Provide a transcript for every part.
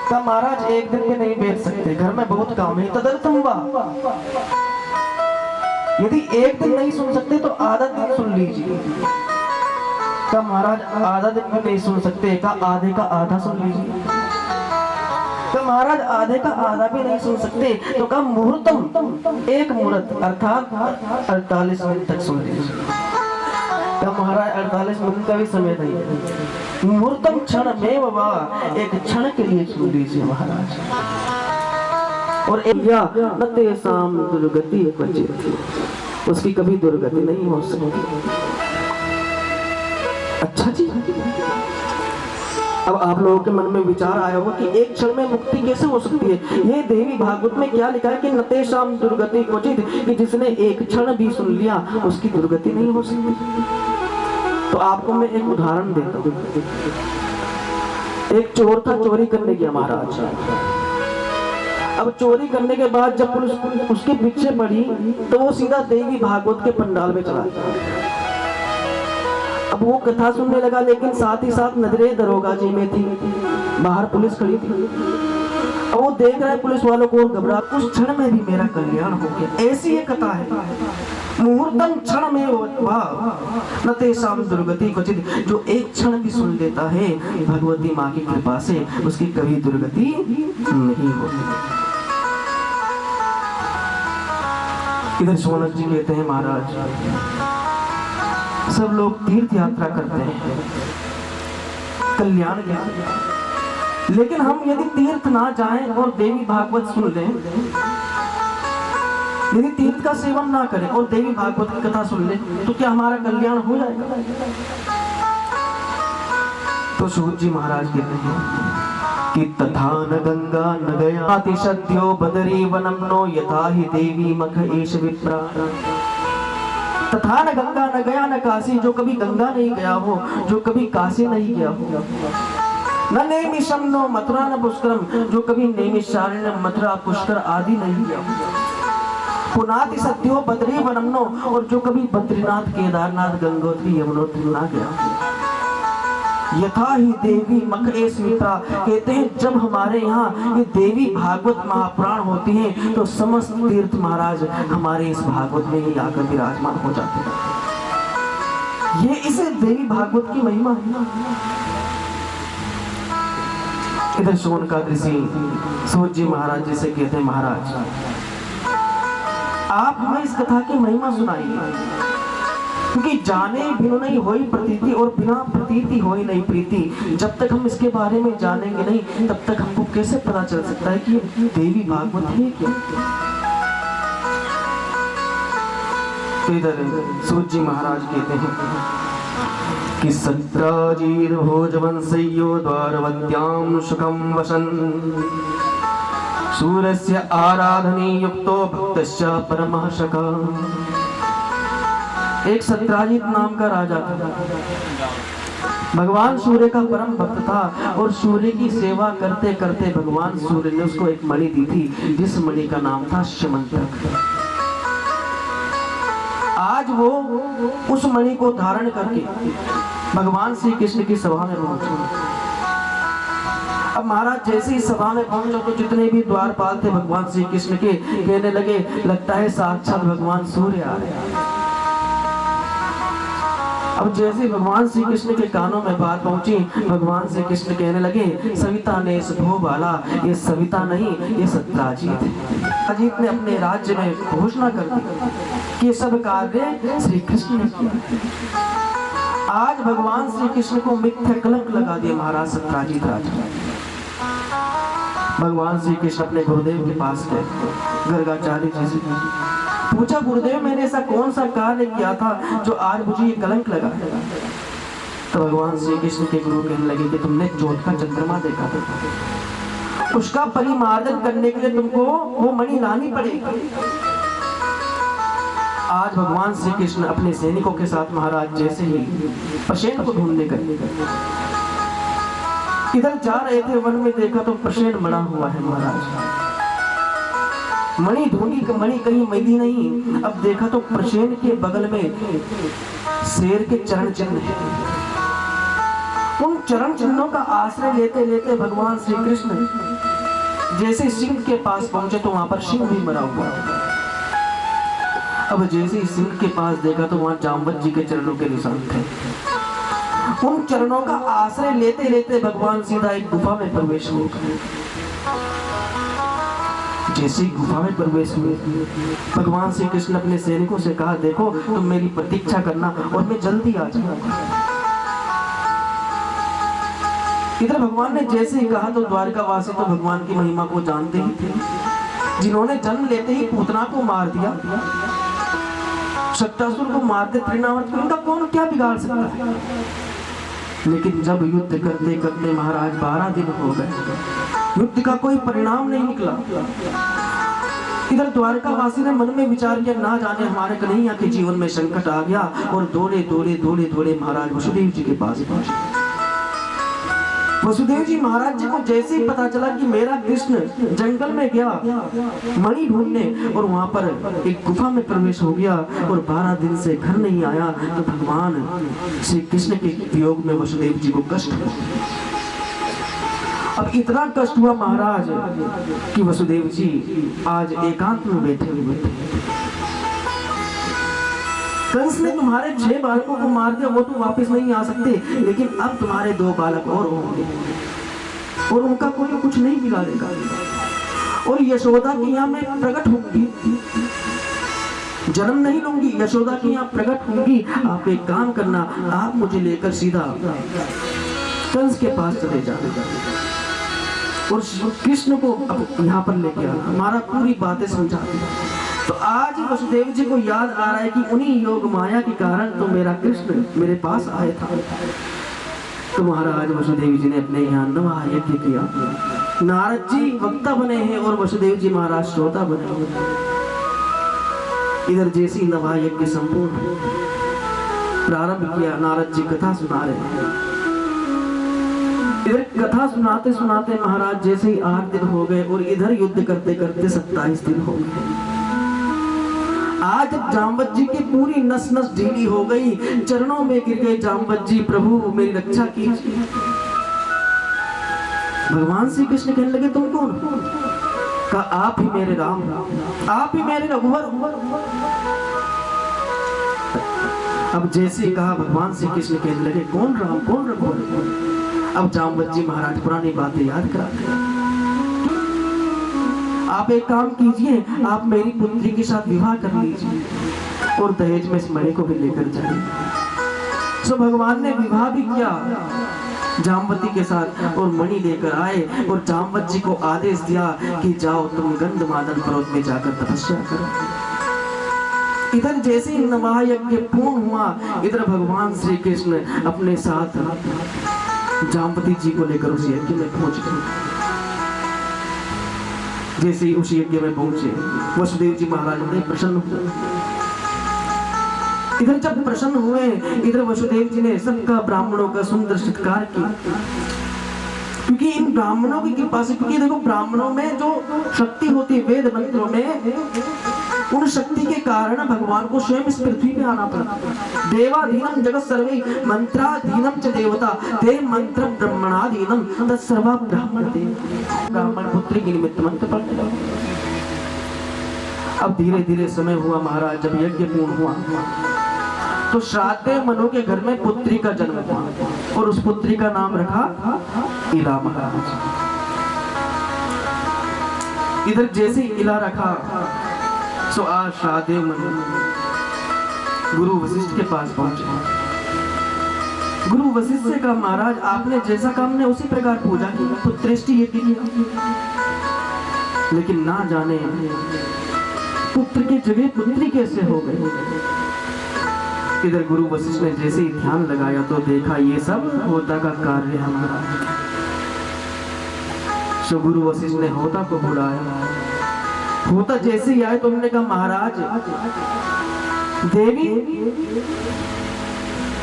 का महाराज एक दिन में नहीं बैठ सकते, घर में बहुत काम है। तदर्थम वा, यदि एक दिन नहीं सुन सकते तो आधा दिन सुन लीजिए। का महाराज आधा दिन में नहीं सुन सकते, का आधे का आधा सुन लीजिए। का महाराज आधे का आधा भी नहीं सुन सकते तो का मुहूर्तम, एक मुहूर्त अर्थात 48 मिनट तक सुन लीजिए। का महाराज 48 मिनट का भी समय नहीं है। मुहूर्तम क्षण में वा, एक क्षण के लिए सुन लीजिए महाराज। और न तेसाम दुर्गति क्वचित्, उसकी कभी दुर्गति नहीं हो सकती। अच्छा जी, अब आप लोगों के मन में विचार आया होगा कि एक क्षण में मुक्ति कैसे हो सकती है। ये देवी भागवत में क्या लिखा है कि न तेसाम दुर्गति क्वचित्, कि जिसने एक क्षण भी सुन लिया उसकी दुर्गति नहीं हो सकती। तो आपको मैं एक उदाहरण देता हूँ। एक चोर था, चोरी करने गया महाराज। अब चोरी करने के बाद जब पुलिस उसके पीछे पड़ी तो वो सीधा देवी भागवत के पंडाल में चला गया। अब वो कथा सुनने लगा, लेकिन साथ ही साथ नजरें दरोगा जी में थी, बाहर पुलिस खड़ी थी। अब वो देख रहा है पुलिस वालों को, घबरा, उस क्षण में भी मेरा कल्याण हो गया। ऐसी ये कथा है। मुहूर्तम क्षण में न तेसाम दुर्गति क्वचित्, जो एक क्षण भी सुन लेता है भगवती माँ की कृपा से, उसकी कभी दुर्गति नहीं होती। इधर सोनक जी कहते हैं महाराज, सब लोग तीर्थ यात्रा करते हैं कल्याण के लिए, लेकिन हम यदि तीर्थ ना जाएं और देवी भागवत सुन लें, यदि तीर्थ का सेवन ना करें और देवी भागवत की कथा सुन लें, तो क्या हमारा कल्याण हो जाएगा? तो सूत जी महाराज कहते हैं कि तथा न गंगा न गया अतिशद्यो बदरी वनम नो यथा ही देवी मख एष विप्रा। तथा न गंगा न गया न काशी, जो कभी गंगा नहीं गया हो, जो कभी काशी नहीं गया हो। न नैमिषम नो मथुरा न पुष्करम, जो कभी नैमिषारण्य मथुरा पुष्कर आदि नहीं गया हो। पुनाति सत्यो बद्री वनमनो, और जो कभी बद्रीनाथ केदारनाथ गंगोत्री यमुनोत्री ना गया। यथा ही देवी मख एष विप्रा, कहते हैं जब हमारे यहाँ ये देवी भागवत महापुराण होती है तो समस्त तीर्थ महाराज हमारे इस भागवत में ही आकर विराजमान हो जाते हैं। ये इसे देवी भागवत की महिमा है। इधर शोनकाद ऋषि सूत जी महाराज जी से कहते हैं, महाराज आप हमें इस कथा की महिमा सुनाइए, क्योंकि जाने बिनु नहीं होई प्रतीति, और बिना प्रतीति होई नहीं प्रीति। जब तक हम इसके बारे में जानेंगे नहीं, तब तक हमको कैसे पता चल सकता है कि ये देवी भागवत है क्या। तो इधर सूत जी महाराज कहते हैं कि सत्राजीर भोजवंशयो द्वारवत्यां सुखं वसन, सूर्यस्य आराधने युक्तो भक्तस्य परमः शका। एक सत्राजित नाम का राजा था, भगवान सूर्य का परम भक्त था, और सूर्य की सेवा करते करते भगवान सूर्य ने उसको एक मणि दी थी, जिस मणि का नाम था श्यमंतक। आज वो उस मणि को धारण करके भगवान श्री कृष्ण की सभा में पहुंचे। अब महाराज जैसे ही सभा में पहुंचे तो जितने भी द्वारपाल थे भगवान श्री कृष्ण के, कहने लगे लगता है साक्षात भगवान सूर्य आ रहे हैं। अब जैसे भगवान श्री कृष्ण के कानों में बात पहुंची, भगवान श्री कृष्ण कहने लगे सविता ने भो बाला, ये सविता नहीं ये सत्राजीत है। सत्राजीत ने अपने राज्य में घोषणा कर दी कि ये सब कार्य श्री कृष्ण ने किया। आज भगवान श्री कृष्ण को मिथ्या कलंक लगा दिया महाराज सत्राजीत राजा। भगवान श्री कृष्ण अपने गुरुदेव के पास गए, गर्गाचार्य जी से पूछा, गुरुदेव मैंने ऐसा कौन सा कार्य किया था जो आज मुझे ये कलंक लगा। तो भगवान श्री कृष्ण के गुरु कहने लगे कि तुमने ज्योत का चंद्रमा देखा था, उसका परिमार्जन करने के लिए तुमको वो मणि लानी पड़ेगी। आज भगवान श्री कृष्ण अपने सैनिकों के साथ महाराज जैसे ही प्रसेन को ढूंढने गए, इधर जा रहे थे, वन में देखा तो प्रसेन मरा हुआ है महाराज। मणि ढूंढी, मणि कहीं मिली नहीं। अब देखा तो प्रसेन के बगल में शेर के चरण चिन्ह है। उन चरण चिन्हों का आश्रय लेते लेते भगवान श्री कृष्ण जैसे सिंह के पास पहुंचे तो वहां पर सिंह भी मरा हुआ। अब जैसे ही सिंह के पास देखा तो वहां जामवंत जी के चरणों के निशान थे। उन चरणों का आश्रय लेते लेते भगवान सीधा एक गुफा में प्रवेश हो गए। जैसे ही गुफा में प्रवेश हुए भगवान श्री कृष्ण अपने सैनिकों से कहा, देखो तुम मेरी प्रतीक्षा करना और मैं जल्दी आ जाऊंगा। इधर भगवान ने जैसे ही कहा तो द्वारकावासी तो भगवान की महिमा को जानते ही थे, जिन्होंने जन्म लेते ही पूतना को मार दिया, शक्तासुर को मार दे, त्रिनावर्त को, उनका कौन क्या बिगाड़ सकता है। लेकिन जब युद्ध करते करते महाराज 12 दिन हो गए, युद्ध का कोई परिणाम नहीं निकला। इधर द्वारकावासी ने मन में विचार किया, ना जाने हमारे कन्हैया के जीवन में संकट आ गया, और दौड़े दौड़े दौड़े दौड़े महाराज वसुदेव जी के पास पहुंचे। वसुदेव जी महाराज जी को जैसे ही पता चला कि मेरा कृष्ण जंगल में गया मणि ढूंढने और वहां पर एक गुफा में प्रवेश हो गया और 12 दिन से घर नहीं आया, तो भगवान श्री कृष्ण के वियोग में वसुदेव जी को कष्ट हुआ। अब इतना कष्ट हुआ महाराज कि वसुदेव जी आज एकांत में बैठे हुए थे। कंस ने तुम्हारे 6 बालकों को मार दिया, वो तो वापस नहीं आ सकते, लेकिन अब तुम्हारे 2 बालक और होंगे और उनका कोई कुछ नहीं बिगाड़ेगा, और यशोदा की यहाँ मैं प्रकट होंगी, जन्म नहीं लूंगी, यशोदा की यहाँ प्रकट होंगी। आप एक काम करना, आप मुझे लेकर सीधा कंस के पास चले जाना और कृष्ण को अब यहाँ पर लेके आना, हमारा पूरी बातें समझा दी। तो आज वसुदेव जी को याद आ रहा है कि उन्हीं योग माया के कारण तो मेरा कृष्ण मेरे पास आया था। तो महाराज वसुदेव जी ने अपने यहाँ नवा यज्ञ किया। नारद जी वक्ता बने हैं और वसुदेव जी महाराज श्रोता बने हुए। इधर जैसी नवा यज्ञ संपूर्ण प्रारंभ किया, नारद जी कथा सुना रहे हैं। इधर कथा सुनाते सुनाते महाराज जैसे ही 8 दिन हो गए और इधर युद्ध करते करते 27 दिन हो गए। आज जामवंत जी की पूरी नस नस ढीली हो गई, चरणों में गिर गए जामवंत जी, प्रभु मेरी रक्षा कीजिए। भगवान श्री कृष्ण कहने लगे, तुम कौन? कहा, आप ही मेरे राम, आप ही मेरे रघुवर। अब जैसे कहा भगवान श्री कृष्ण कहने लगे, कौन राम कौन रघुवर। अब जामवंत जी महाराज पुरानी बातें याद कराते हैं। आप एक काम कीजिए, आप मेरी पुत्री के साथ विवाह कर लीजिए और दहेज में इस मणि को भी लेकर जाइए। सो भगवान ने विवाह भी किया जामवती के साथ और मणि लेकर आए और जामवत जी को आदेश दिया कि जाओ तुम गंधमादन पर्वत में जाकर तपस्या करो। इधर जैसे ही नवाह यज्ञ पूर्ण हुआ, इधर भगवान श्री कृष्ण अपने साथ जामवती जी को लेकर उस यज्ञ में पहुंच गए। जैसे ही उस यज्ञ में पहुंचे, वसुदेव जी महाराज ने प्रसन्न हुए। इधर जब प्रसन्न हुए, इधर वसुदेव जी ने सबका ब्राह्मणों का सुंदर सत्कार किया, क्योंकि इन ब्राह्मणों की कृपा से, क्योंकि देखो ब्राह्मणों में जो शक्ति होती है वेद मंत्रों में, उन शक्ति के कारण भगवान को स्वयं इस पृथ्वी पे आना पड़ा। देवाधीनम जगत सर्वे मंत्राधीनम च देवता ते मंत्र ब्रह्मणाधीनम तत्सर्वा ब्राह्मण देव। ब्राह्मण पुत्री के निमित्त मंत्र पढ़ते। अब धीरे धीरे समय हुआ महाराज, जब यज्ञ पूर्ण हुआ तो श्राद्ध मनु के घर में पुत्री का जन्म हुआ और उस पुत्री का नाम रखा इला महाराज। इधर जैसे इला रखा, सो आज श्राद्ध मनु गुरु वशिष्ठ के पास पहुंचे। गुरु वशिष्ठ से कहा, महाराज आपने जैसा कहा हमने उसी प्रकार पूजा की, पुत्रेष्टि यज्ञ किया, लेकिन ना जाने पुत्र की जगह पुत्री कैसे हो गई। इधर गुरु वशिष्ठ ने जैसे ही ध्यान लगाया तो देखा ये सब होता का कार्य है महाराज। सो गुरु वशिष्ठ ने होता को बुलाया। होता जैसे ही आए तो उन्होंने कहा, महाराज देवी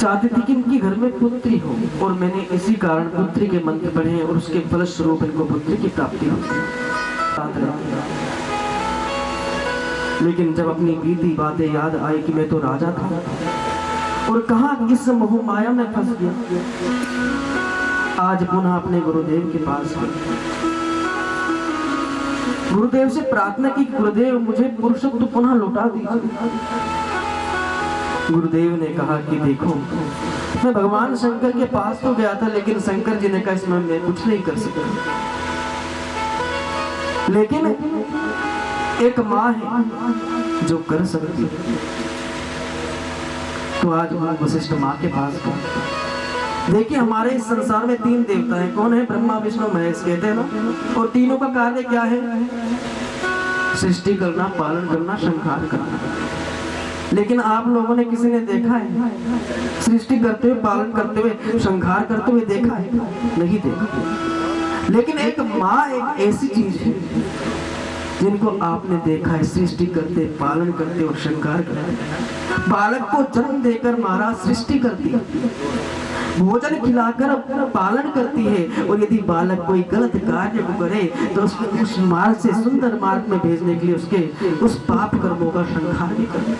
चाहती थी कि इनकी घर में पुत्री हो और मैंने इसी कारण पुत्री के मंत्र पढ़े और उसके फलस्वरूप इनको पुत्री की प्राप्ति हुई। लेकिन जब अपनी बीती बातें याद आई कि मैं तो राजा था और कहां किस मोह माया में फंस गया, आज पुनः अपने गुरुदेव के पास गए। गुरुदेव से प्रार्थना की, गुरुदेव मुझे पुरुषत्व पुनः लौटा दीजिए। गुरुदेव ने कहा कि देखो, मैं भगवान शंकर के पास तो गया था, लेकिन शंकर जी ने कहा इसमें मैं कुछ नहीं कर सकता, लेकिन एक माँ है जो कर सकती है। तो आज वो वशिष्ठ माँ के पास गए। देखिए, हमारे इस संसार में 3 देवता हैं। कौन है? ब्रह्मा विष्णु महेश कहते हैं ना। और तीनों का कार्य क्या है? सृष्टि करना, पालन करना, संहार करना। लेकिन आप लोगों ने, किसी ने देखा है सृष्टि करते हुए, पालन करते हुए, संहार करते हुए देखा है? नहीं देखा। लेकिन एक माँ एक ऐसी चीज है जिनको आपने देखा है सृष्टि करते, पालन करते और संहार करते। बालक को जन्म देकर महाराज सृष्टि करती है, भोजन खिलाकर पालन करती है, और यदि बालक कोई गलत कार्य को करे तो उस मार्ग से सुंदर मार्ग में भेजने के लिए उसके उस पाप कर्मों का संहार भी करती है।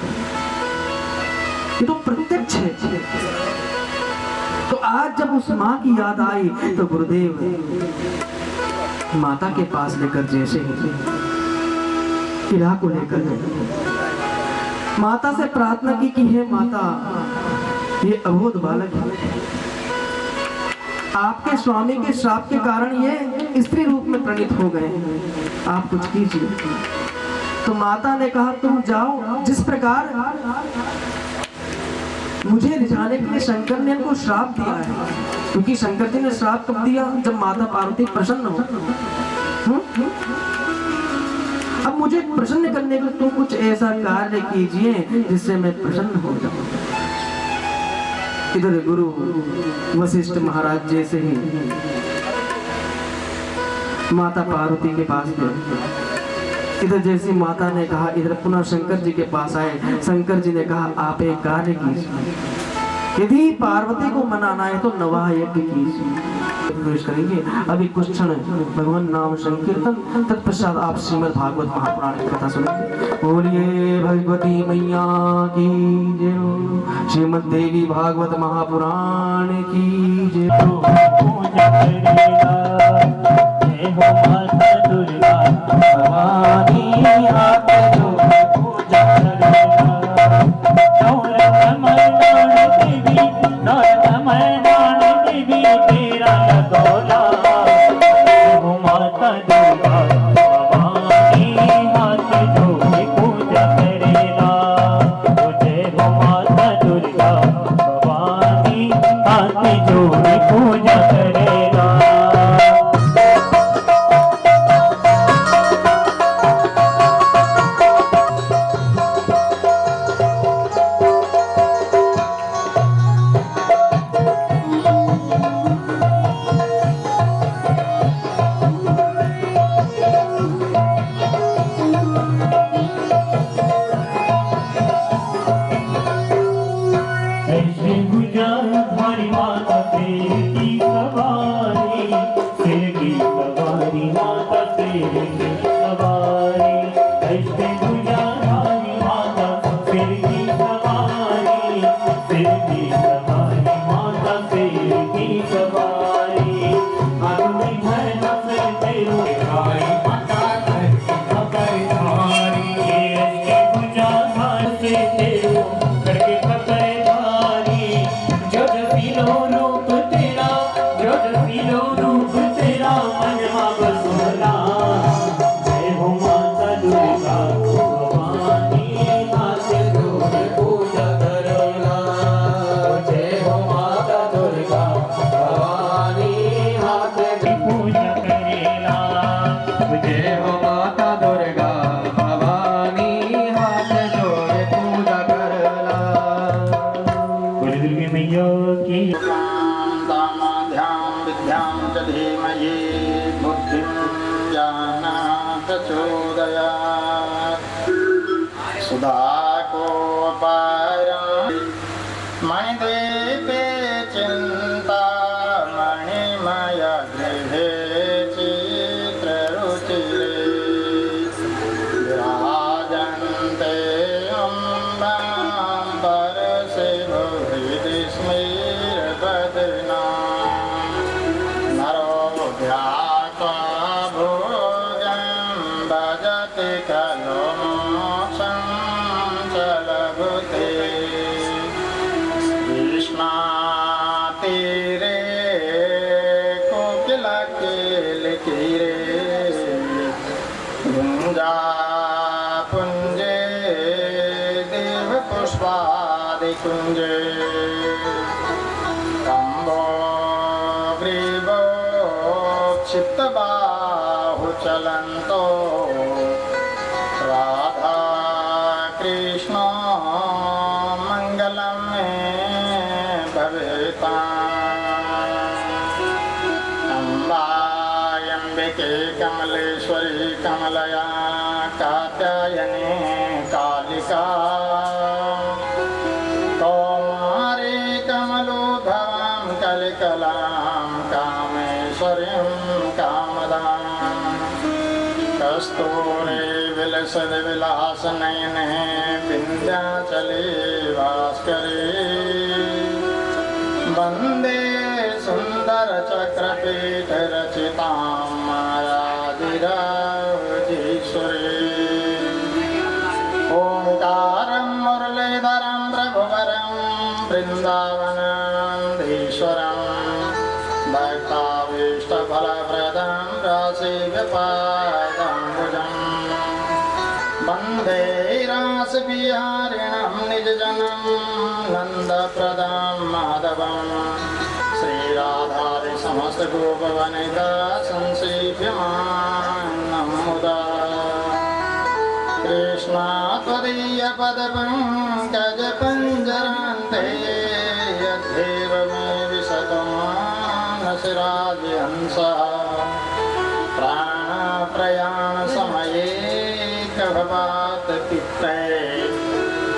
ये तो प्रत्यक्ष है। तो आज जब उस माँ की याद आई तो गुरुदेव माता के पास लेकर, जैसे किला को लेकर माता से प्रार्थना की कि हे माता, ये अबोध बालक है, आपके स्वामी के श्राप के कारण ये स्त्री रूप में प्रणीत हो गए हैं, आप कुछ कीजिए। तो माता ने कहा तुम जाओ, जिस प्रकार मुझे रिझाने के लिए शंकर ने इनको श्राप दिया है, क्योंकि शंकर जी ने श्राप कब दिया? जब माता पार्वती प्रसन्न हो। अब मुझे प्रसन्न करने के लिए तुम कुछ ऐसा कार्य कीजिए जिससे मैं प्रसन्न हो जाऊं। इधर गुरु वशिष्ठ महाराज जैसे ही माता पार्वती के पास गए। इधर जैसी माता ने कहा, इधर पुनः शंकर जी के पास आए। शंकर जी ने कहा आप एक कार्य कीजिए, यदि पार्वती को मनाना है तो नवाह यज्ञ कीजिए। प्रवेश करेंगे अभी कुछ क्षण भगवान नाम संकीर्तन, तत्पश्चात आप श्रीमद् भागवत महापुराण की कथा सुनेंगे। बोलिए भगवती मैया की जय, श्रीमद् देवी भागवत महापुराण की जय। केल कीरे गुंजा पुंजे देव पुष्पादि कुंजे कंबो ग्रीवो क्षिप्त बाहु चलंतो राधा कृष्ण मंगलम में भवेता अम्बायंबिके कमलेश्वरी कमलया कात्यायनी कालिका कौमारी कमलोद्भवां कलिकलां कामेश्वरीं कामदां कस्तूरी विलसद विलास नयने विंध्याचली भास्करी वंदे सुंदर चक्रपीठ रचितां मायाधिराजेश्वरी ओंकारं मुरलीधरं प्रभुवरं वृंदावनाधीश्वरं भक्ताभीष्टफलप्रदं राशिव्यपादाम्बुजम् वन्दे रासविहारिणं निजजनं नन्दप्रदं माधवं श्रीराधादि समस्तगोपवनिता संसेव्यमानं मुदा कृष्णा त्वदीयपदपङ्कजपञ्जरान्ते यद्धेव मे विशतो मानसराजहंसः प्राणप्रयाणसमये भवात् पित्ते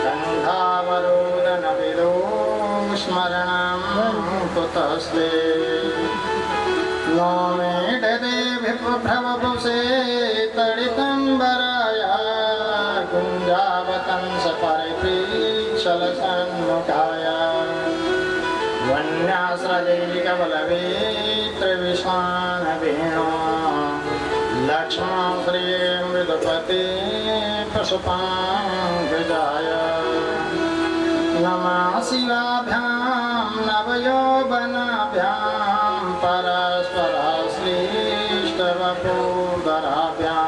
गन्धावरोदनविदो स्मरणं कुतस्ते नो मे देवी प्रभवपुषे तडितम्बराया गुञ्जावतंस परिप्रीक्षलसन्मुखाय वन्यास्रजे कवलवेत्रविश्वानवेणो लक्ष्मण श्रिये मृदपते पशुपाङ्गजाय नमः शिवाभ्यां नवयौवनाभ्यां परस्पराश्लिष्टवपुधराभ्यां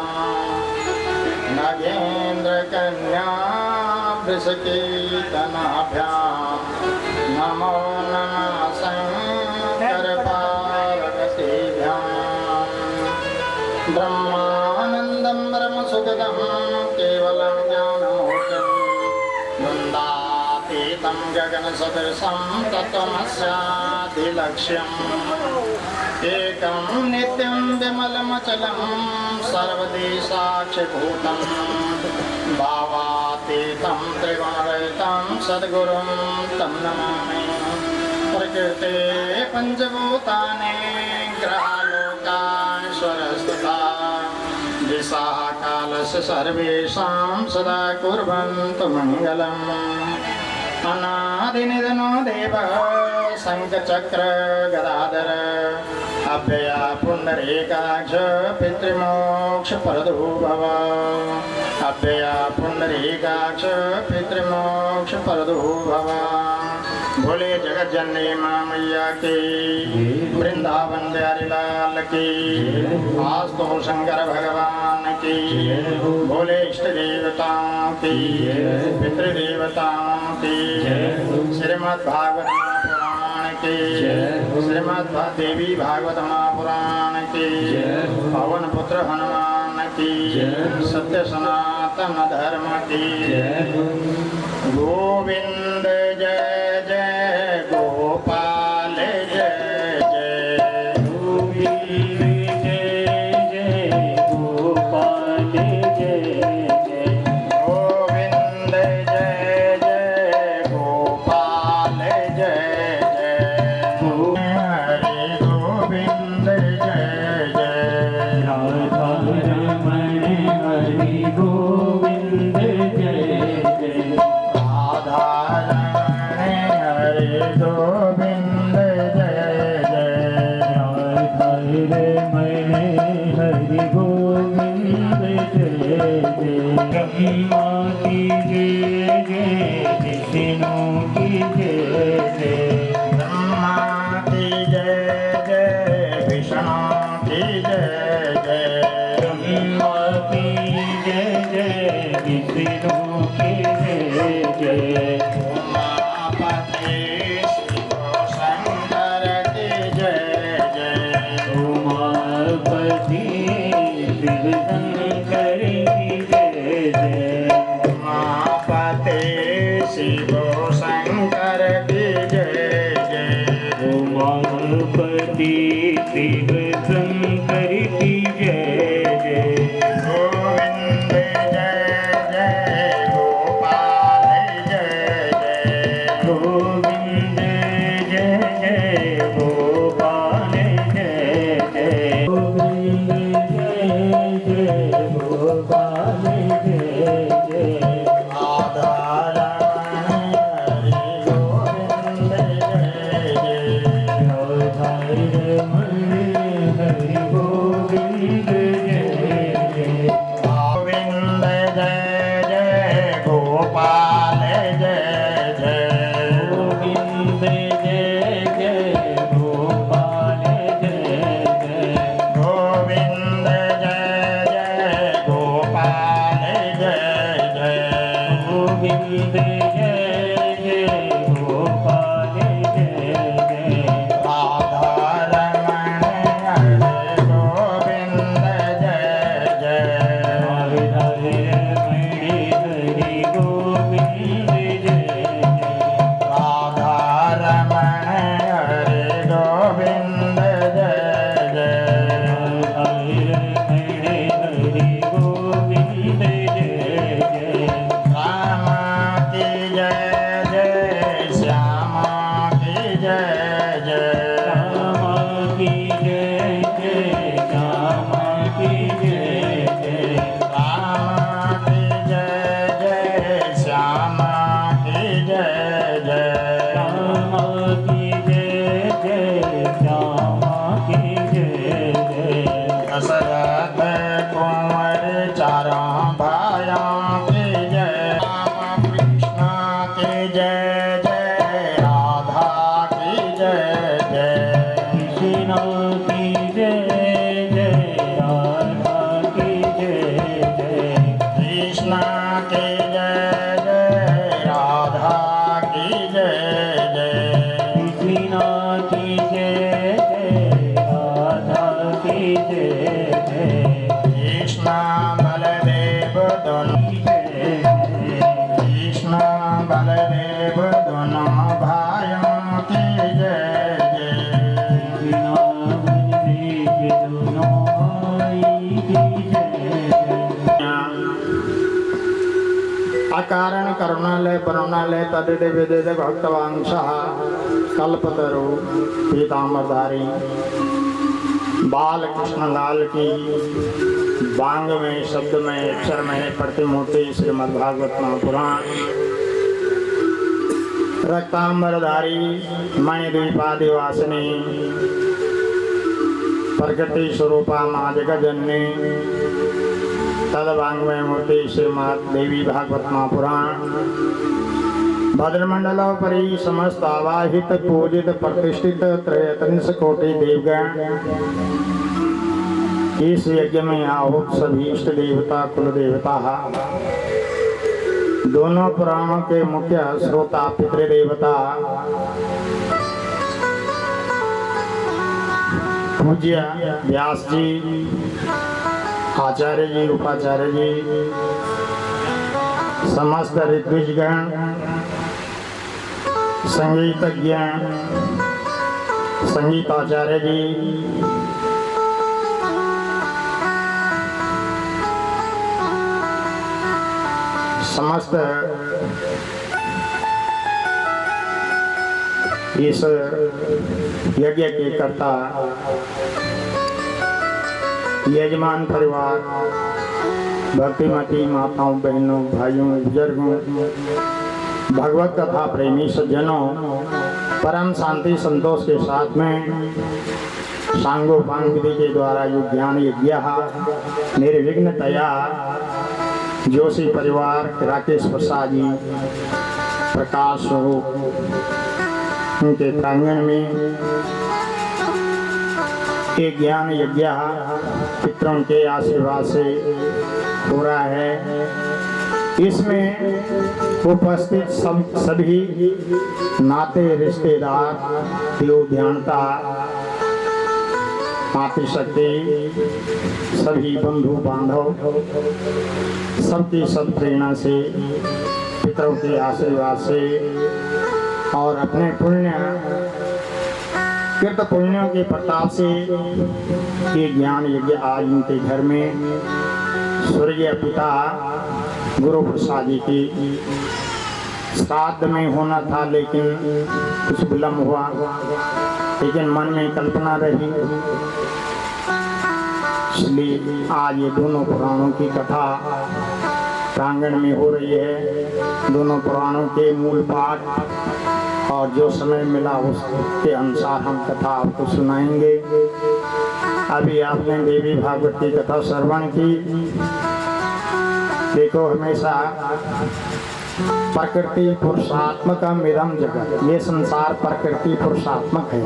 नगेन्द्रकन्या वृषकेतनाभ्यां नमो नमः शङ्करपार्वतीभ्यां ब्रह्मानन्दं ब्रह्मसुखदं केवलं ज्ञानमोक्षं वन्दातीतं गगनसदृशं तत्त्वमस्यादिलक्ष्यम् एकं नित्यं विमलमचलं सर्वदेशाक्षिभूतं भावातीतं त्रिगुणरहितं सद्गुरुं तं नमामि प्रकृते पञ्चभूतानि ग्रहालोकाश्वरस्तथा दिशाः कालस्य सर्वेषां सदा कुर्वन्तु मङ्गलम् अनादिनिधनो देवः शङ्खचक्र गदाधर अव्यया पुण्डरीकाक्ष पितृमोक्षप्रदो भव अव्यया पुण्डरीकाक्ष पितृमोक्षप्रदो भव भोले जगत जननी माँ मैया की वृंदावन बिहारी लाल की आस्तो शंकर भगवान की भोले इष्ट देवताओं की पितृदेवताओं की श्रीमद् भागवत महापुराण की श्रीमद् देवी भागवत महापुराण की पवन पुत्र हनुमान की सत्य सनातन धर्म की गोविंद जय जय गोपाल जय जय गोविंद जय जय गोपाल जय जय गोविंद जय जय गोपाल जय जय हरे गोविंद जय जय राधा रमण हरि गोविंद जय जय राधा गोविंद जय जय राधा रमण हरि गोविंद जय जय ब्रह्मा की जय जय विष्णु की जय जय ब्रह्मा की जय जय विष्णु की की जय जय ब्रह्मा की जय जय विष्णु की जय जय उमापति शिव शंकर की जय जय उमापति शिव शंकर की जय जय उमापति शिव शंकर की जय जय उमापति शिव शंकर की जय जय गोविंद जय जय गोपाल जय जय गोविंद जय जय गोपाल जय जय गोविंद जय जय गोपाल जय जय आधारमण हरि गोविंद जय जय हरि गोविंद जय जय गोविंद जय जय गोपाल जय जय गोविंद जय जय गोपाल जय जय गोविंद जय जय गोपाल जय जय गोविंद जय जय गोपाल जय जय राधारमण हरे गोविंद जय जय हरि गोविंद जय जय राधारमण हरे गोविंद जय जय हरि गोविंद जय जय रामा की जय जय श्यामा की जय जय रामा की जय जय श्यामा की जय जय रामा की जय जय श्यामा की जय जय रामा की जय जय श्यामा की जय जय दशरथ कुंवर चारों भाइयों की जय राम कृष्ण की जय जय राधा की जय जय कृष्ण की जय जय राधा की जय जय कृष्ण की जय जय राधा की जय जय कृष्ण की जय जय राधा की जय जय कृष्ण बलदेव दोनों जय जय कृष्ण बलदेव दोनों भाइयों की जय जय अकारण करुणालय करुणालय तदित विदित भक्तवांशः कल्पतरु पीताम्बरधारी बाल कृष्ण लाल की वांग में शब्द में अक्षर में प्रतिमूर्ति श्रीमद्भागवत महापुराण रक्तांबरधारी मणिद्वीपादिवासिनी प्रकृति स्वरूपा माँ जगजननी तदवांगमय मूर्ति श्रीमद देवी भागवत महापुराण भद्रमंडलोपरि समस्त आवाहित पूजित प्रतिष्ठित त्रयत्रिंश कोटि देवगण इस यज्ञ में आहुत सभी इष्ट देवता कुल देवता दोनों पुराणों के मुख्य श्रोता पितृदेवता पूज्य व्यास जी आचार्य जी उपाचार्य जी समस्त ऋत्विजगण संगीतज्ञ संगीताचार्य जी समस्त इस यज्ञ के कर्ता यजमान परिवार भक्तिमती माताओं बहनों भाइयों बुजुर्गों भगवत कथा प्रेमी सज्जनों परम शांति संतोष के साथ में सांगोपांग विधि के द्वारा यो ज्ञान यज्ञ निर्विघ्नतया जोशी परिवार राकेश प्रसाद जी प्रकाश स्वरूप उनके प्रांगण में ये ज्ञान यज्ञ पितरों के आशीर्वाद से हो रहा है। इसमें उपस्थित सभी नाते रिश्तेदार, देव ध्यानता, मातृशक्ति, सभी बंधु बांधव सबकी सब प्रेरणा से, पितरों के आशीर्वाद से और अपने कृत पुण्यों के प्रताप से ये ज्ञान यज्ञ आज उनके घर में स्वर्गीय पिता गुरु प्रसाद जी की श्राद्ध में होना था, लेकिन कुछ विलम्ब हुआ, लेकिन मन में कल्पना रही, इसलिए आज ये दोनों पुराणों की कथा प्रांगण में हो रही है। दोनों पुराणों के मूल पाठ और जो समय मिला उसके अनुसार हम कथा आपको सुनाएंगे। अभी आपने देवी भागवत की कथा श्रवण की। देखो, हमेशा प्रकृति पुरुषात्मक मिदम जगत, ये संसार प्रकृति पुरुषात्मक है।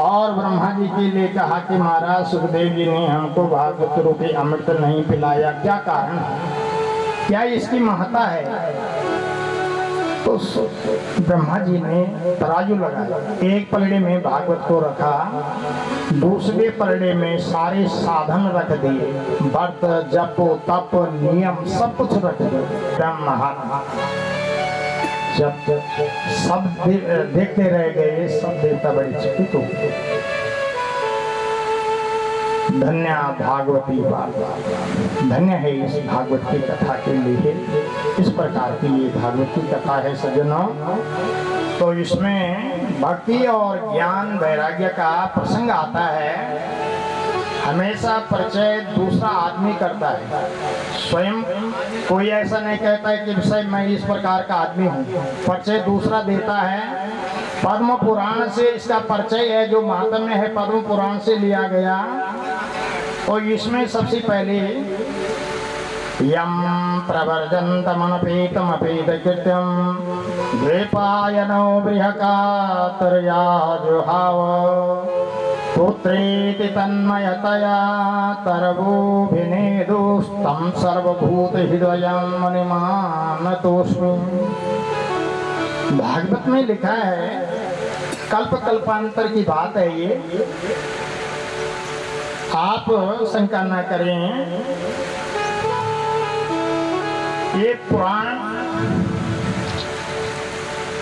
और ब्रह्मा जी के लिए कहा कि महाराज सुखदेव जी ने हमको भागवत रूपी अमृत नहीं पिलाया, क्या कारण है, क्या इसकी महत्ता है? तो ब्रह्मा जी ने तराजू लगाया, एक पलड़े में भागवत को रखा, दूसरे पलड़े में सारे साधन रख दिए, व्रत जप तप नियम सब कुछ रख दिए। ब्रह्मा जब सब देखते रह गए, सब देवता बड़े चिंतित हो गए। धन्य भागवती बात, धन्य है इस भागवत की कथा के लिए। इस प्रकार की ये भागवत की कथा है सज्जनों। तो इसमें भक्ति और ज्ञान वैराग्य का प्रसंग आता है। हमेशा परिचय दूसरा आदमी करता है, स्वयं कोई ऐसा नहीं कहता है कि विषय मैं इस प्रकार का आदमी हूँ, परिचय दूसरा देता है। पद्म पुराण से इसका परिचय है, जो महात्म्य है पद्म पुराण से लिया गया। और इसमें सबसे पहले यम प्रवर्जन्तमनपेतमपेत कृत्यं द्वैपायनो बृहकातर्या जुहाव पुत्रेति तन्मयतया तरवोभिनेदुस्तं सर्वभूतहृदयं मुनिमानतोऽस्मि। भागवत में लिखा है, कल्प कल्पांतर की बात है ये, आप शंका न करें। ये पुराण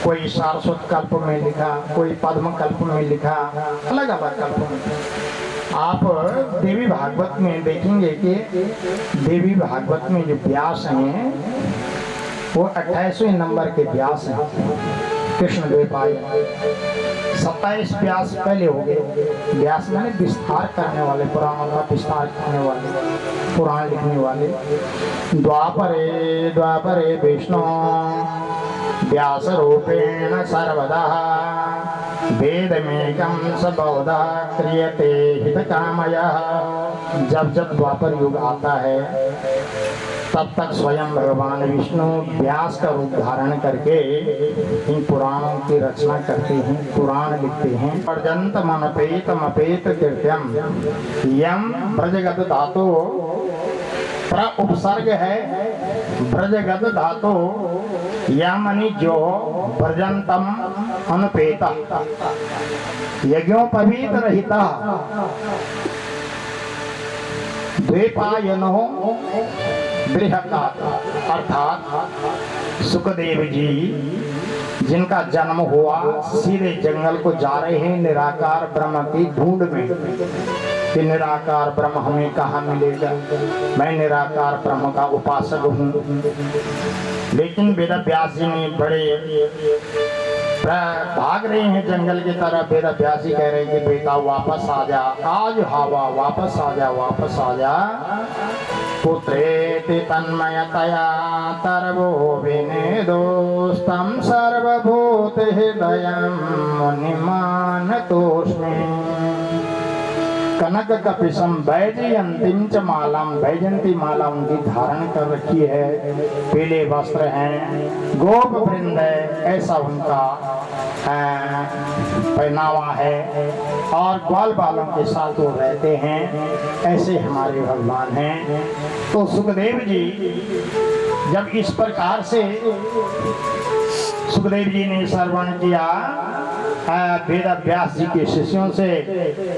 कोई सारस्वत कल्प में लिखा, कोई पद्म कल्प में लिखा, अलग अलग कल्प में। आप देवी भागवत में देखेंगे कि देवी भागवत में जो व्यास हैं वो 28वें नंबर के व्यास हैं। कृष्ण द्वैपायन 27 व्यास पहले हो गए। व्यास मैंने विस्तार करने वाले, पुराणों का विस्तार करने वाले, पुराण लिखने वाले। द्वापरे विष्णु व्यास रूपेण सर्वदा वेदमेकं स बहुधा क्रियते हितकामयः। जब जब द्वापर युग आता है तब तक स्वयं भगवान विष्णु व्यास का रूप धारण करके इन पुराणों की रचना करते हैं, पुराण लिखते हैं। पर्यंतमनपेतमपेत कृत्यम, यम ब्रजगत धातु प्र उपसर्ग है, ब्रजगत धातु यमनि जो पर्यंतम अनुपेता यज्ञोपवीत रहिता द्वैपायनो बृहकात, अर्थात सुखदेव जी जिनका जन्म हुआ सीधे जंगल को जा रहे हैं निराकार ब्रह्म की ढूंढ में कि निराकार ब्रह्म हमें कहाँ मिलेगा। मैं निराकार ब्रह्म का उपासक हूँ। लेकिन वेद व्यास जी ने बड़े भाग रहे हैं जंगल की तरफ। वेद व्यास जी कह रहे हैं कि बेटा वापस आ जा, आज हवा वापस आ जा, वापस आ जा। पुत्रेति तन्मयतया तरवोभिनेदुस्तं सर्वभूतहृदयं मुनिमानतोऽस्मि। कनक कपिशम वैजयंतीं च मालां, वैजयंती माला उनकी धारण कर रखी है, पीले वस्त्र हैं, गोप वृंद है, ऐसा उनका पहनावा है और ग्वाल बालों के साथ वो रहते हैं, ऐसे हमारे भगवान हैं। तो सुखदेव जी जब इस प्रकार से सुखदेव जी ने श्रवण किया वेद व्यास जी के शिष्यों से,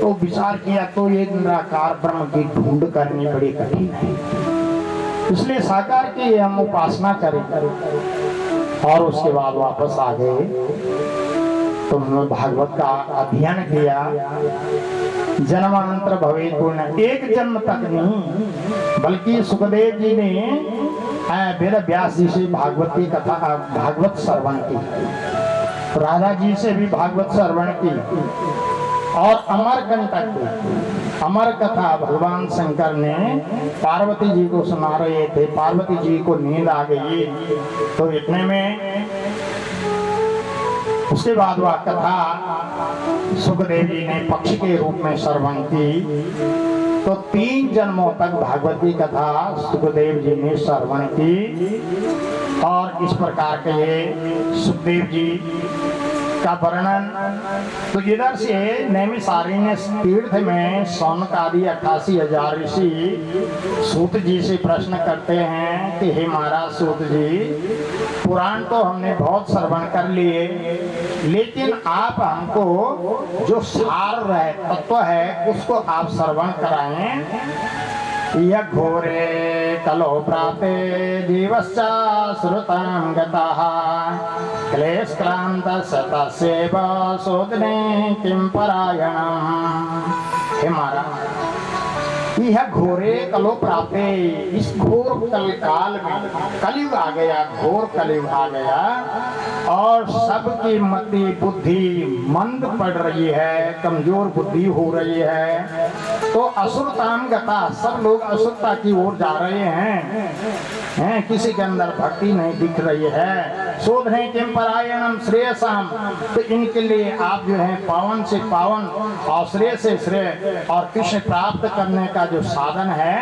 तो विचार किया तो ये निराकार ब्रह्म की ढूंढ करनी बड़ी कठिन है, इसलिए साकार की हम उपासना करें। और उसके बाद वापस आ गए तो उन्होंने भागवत का अध्ययन किया। जन्मांतर भवेत पुण्य, एक जन्म तक नहीं बल्कि सुखदेव जी ने वेद व्यास जी से भागवत की कथा भागवत श्रवण की, राधा जी से भी भागवत श्रवण की और अमरकंटक की अमर कथा भगवान शंकर ने पार्वती जी को सुना रहे थे। पार्वती जी को नींद आ गई तो इतने में उसके बाद वह कथा सुखदेव जी ने पक्षी के रूप में श्रवण की। तो 3 जन्मों तक भागवत की कथा सुखदेव जी ने श्रवण की। और इस प्रकार के सुखदेव जी का वर्णन तो इधर से नैमिषारण्य तीर्थ में सौनक आदि 88,000 ऋषि सूत जी से प्रश्न करते हैं कि हे महाराज सूत जी, पुराण तो हमने बहुत श्रवण कर लिए, लेकिन आप हमको जो सार है तत्व है उसको आप श्रवण कराएं। यह घोरे कलो प्राते जीवश्चा श्रुतां गतः क्लेश क्लांत सतसेव शोधने किं परायणम्। हे महाराज, यह घोरे कलो प्राते, इस घोर कलकाल में कलयुग आ गया, घोर कलयुग आ गया और सबकी मति बुद्धि मंद पड़ रही है, कमजोर बुद्धि हो रही है। तो असुरताम गता, सब लोग असुरता की ओर जा रहे हैं, किसी के अंदर भक्ति नहीं दिख रही है। शोधने किं परायणम श्रेयसाम, तो इनके लिए आप जो है पावन से पावन और श्रेय से श्रेय और कृष्ण प्राप्त करने का जो साधन है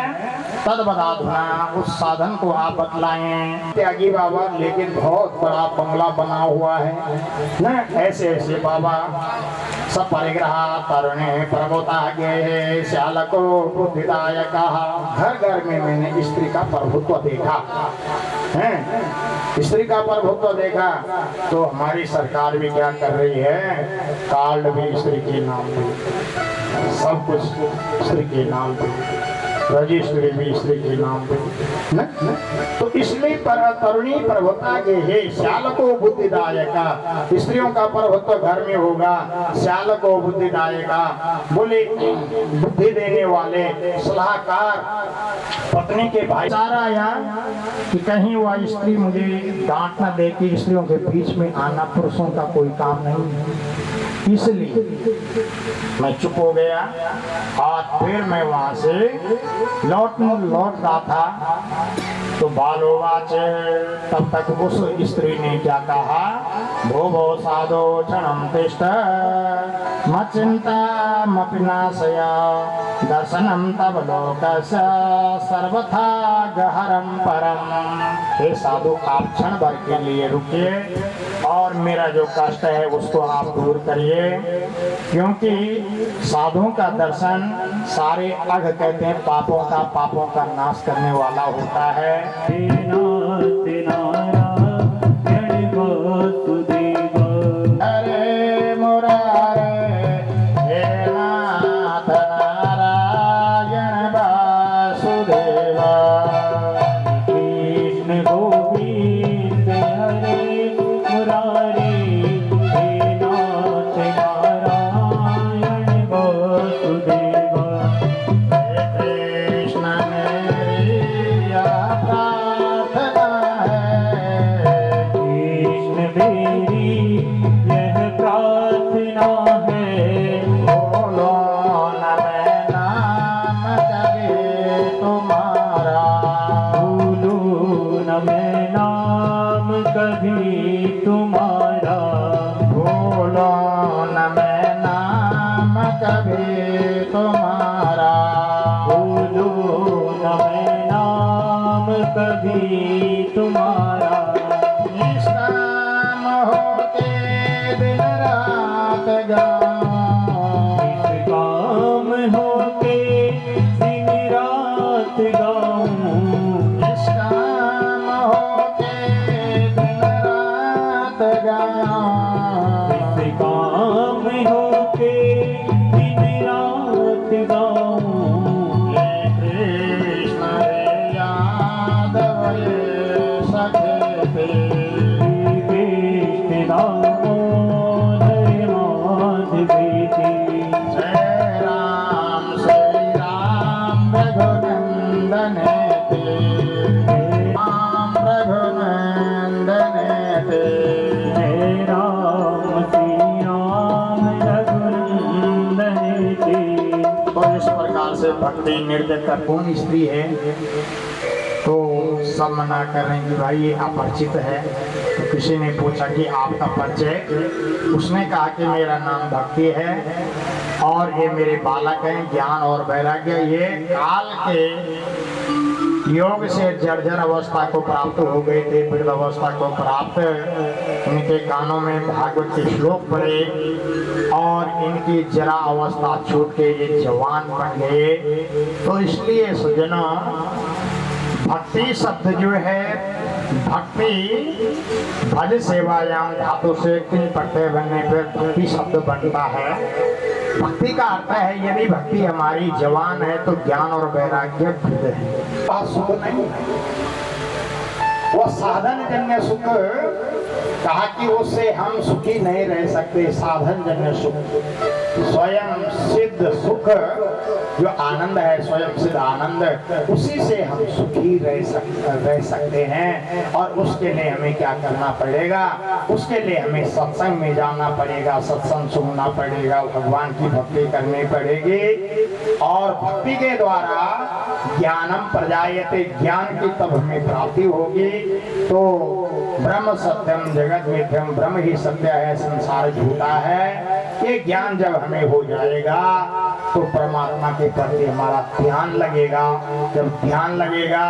तद बदाधुना, उस साधन को आप बतलाएं। त्यागी बाबा लेकिन बहुत बड़ा बंगला बना हुआ है न, ऐसे ऐसे बाबा सब परिग्रह तरुणे प्रभुतागे श्यालको बुद्धिदायक। घर घर में मैंने स्त्री का प्रभुत्व देखा है, स्त्री का प्रभुत्व देखा। तो हमारी सरकार भी क्या कर रही है, कार्ड भी स्त्री के नाम पे, सब कुछ स्त्री के नाम पे, रजिस्ट्री भी स्त्री के नाम पे न? तो इसलिए तरुणी प्रभुता के हे श्यालको बुद्धिदायका, स्त्रियों का प्रभुत्व घर में होगा। श्यालको बुद्धिदायका बोले बुद्धि देने वाले सलाहकार पत्नी के भाईचारा या कि कहीं वह स्त्री मुझे डांट न दे कि स्त्रियों के बीच में आना पुरुषों का कोई काम नहीं है, इसलिए मैं चुप हो गया। और फिर मैं वहां से लौट रहा था तो बालोवाच, तब तक उस स्त्री ने क्या कहा, भो भो साधो क्षणं तिष्ठ मचिंता मपिनाशय दर्शनम तव लोकस्य सर्वथा गहरम परम। हे साधु, आप क्षण भर के लिए रुकिए और मेरा जो कष्ट है उसको आप दूर करिए, क्योंकि साधुओं का दर्शन सारे अघ कहते हैं पापों का नाश करने वाला होता है। हरे मुरारे हे नाथ नारायण वासुदेव, कृष्ण गोविंद हरे मुरारी हे नाथ नारायण वासुदेव। कृष्ण मेरी प्रार्थना है, कृष्ण मेरी यह प्रार्थना है, बोलो न मैं नाम कभी तुम्हारा, भूलू न मैं नाम कभी तुम्हारा, भूलो न मैं नाम कभी तुम्हारा, भूलू न मैं नाम कभी तुम्हारा। निष्काम होके दिन रात गा नंदन ते राम रघुनंदन ते राम श्री राम रघुनंदन ते। तो इस प्रकार से भक्ति नृत्य कर कौन स्त्री है तो सब मना कर रहे हैं कि भाई ये अपरिचित है। तो किसी ने पूछा कि आपका परिचय, उसने कहा कि मेरा नाम भक्ति है और ये मेरे बालक हैं ज्ञान और वैराग्य। ये काल के योग से जर्जर अवस्था को प्राप्त हो गए थे, वृद्ध अवस्था को प्राप्त। इनके कानों में भागवत के श्लोक पढ़े और इनकी जरा अवस्था छूट के ये जवान बन गए। तो इसलिए सज्जनों भक्ति शब्द जो है, भक्ति भज सेवायाम धातु से किन प्रत्यय बनने पर भक्ति शब्द बनता है। भक्ति का अर्थ है यदि भक्ति हमारी जवान है तो ज्ञान और वैराग्य वृद्ध है। सुख नहीं वो साधन जन्य सुख कहा कि उससे हम सुखी नहीं रह सकते। साधन जन्य सुख स्वयं सिद्ध सुख जो आनंद है, स्वयं सिद्ध आनंद, उसी से हम सुखी रह सकते हैं। और उसके लिए हमें क्या करना पड़ेगा? उसके लिए हमें सत्संग में जाना पड़ेगा, सत्संग सुनना पड़ेगा, भगवान की भक्ति करनी पड़ेगी। और भक्ति के द्वारा ज्ञानम प्रजायते, ज्ञान की तब हमें प्राप्ति होगी। तो ब्रह्म सत्यम जगत मिथ्यम, ब्रह्म ही सत्य है, संसार झूठा है। ये ज्ञान जब हमें हो जाएगा तो परमात्मा के प्रति हमारा ध्यान लगेगा। जब ध्यान लगेगा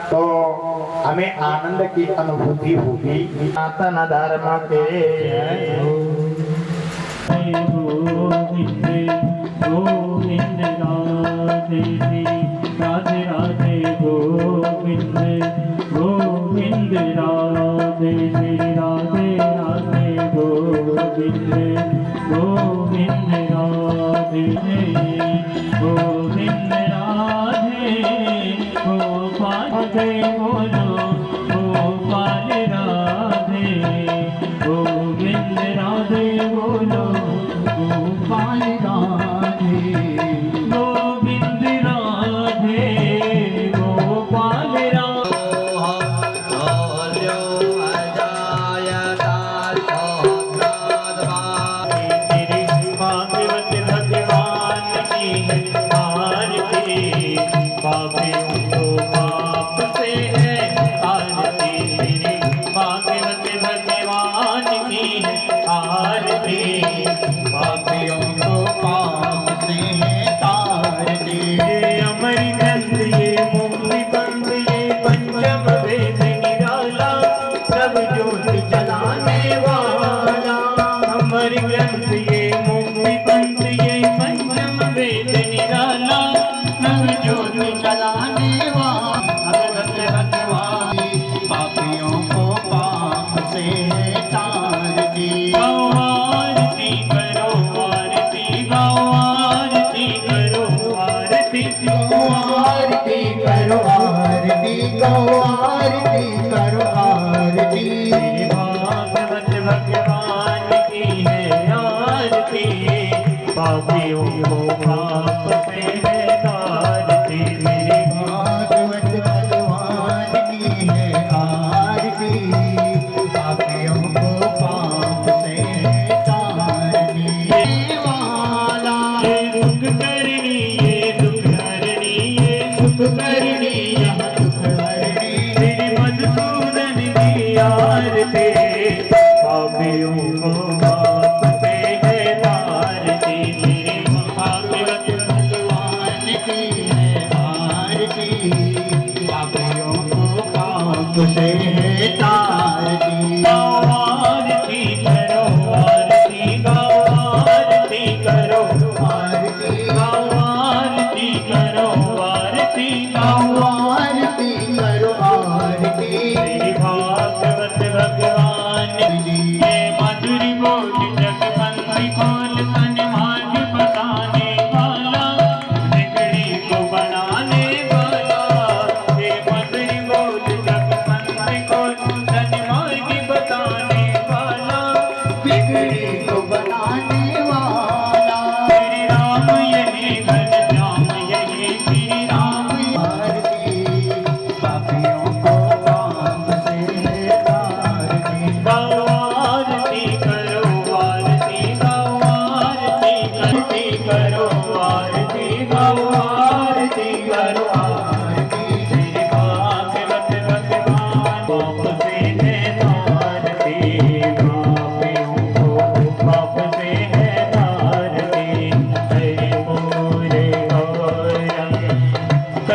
तो हमें आनंद की अनुभूति होगी। सनातन धर्म के गोविंद गोविंद राधे राधे गोविंद गोविंद राधे राधे राधे गोविंद गोविंद राधे गोविंद राधे गोपाल बोलो गोपाल राधे गोविंद राधे बोलो गोपाल राधे गोविंद राधे गोपाल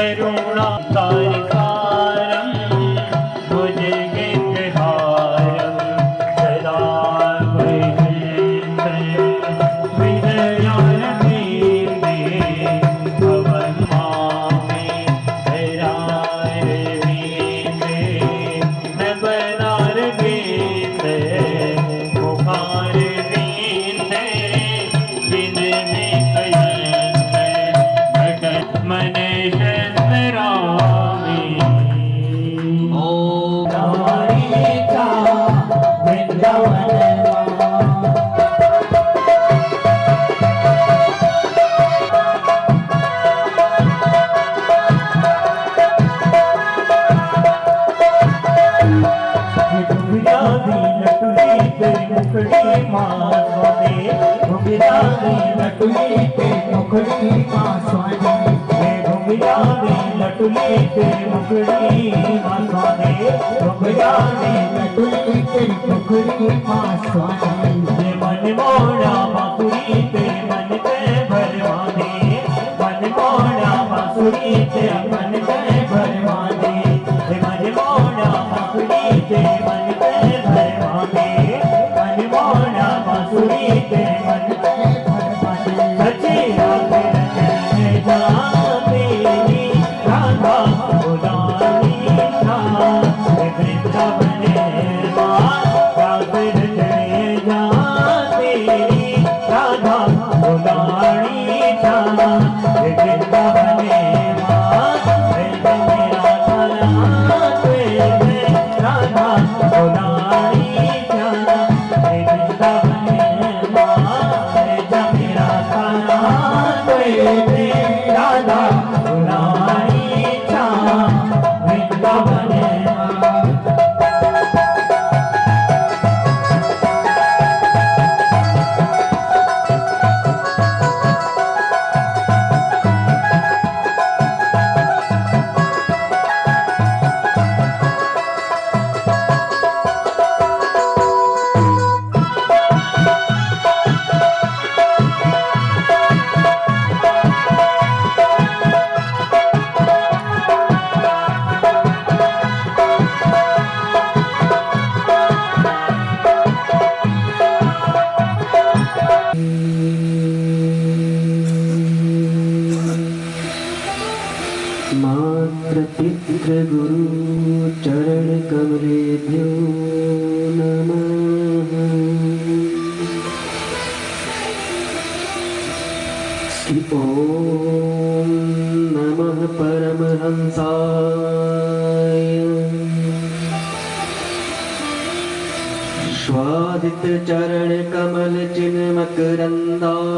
करुणा तारिकारं भुजगेन्द्रहारं सदा भजेन्द्र विनयानन्दे भवन्मामे धरारविन्दे नवनारविन्दे मुखारविन्दे विनमे कयन्ते भगत मनेश रामी ओ द्वारिका वृंदावन मन मोड़ा बांसुरी पे मन पे भरवाने मन मोड़ा बांसुरी पे मन पे भरवाने मन मोड़ा बांसुरी पे मन पे भरवाने मन मोड़ा बांसुरी पे मन पे भरवाने सच्ची रात रचने जा तेरी राधा बुलानी था वृंदावन माँ रात रचने जा तेरी राधा बुलानी था वृंदावन माँ मेरा राधा बुलानी था वृंदावन माँ मेरा राधा बुलानी था वृंदावन मात्र पितृ गुरु चरण कमलेभ्यो नमः। ओम नमः परमहंसाय स्वादित चरण कमल चिन्ह मकरंदाय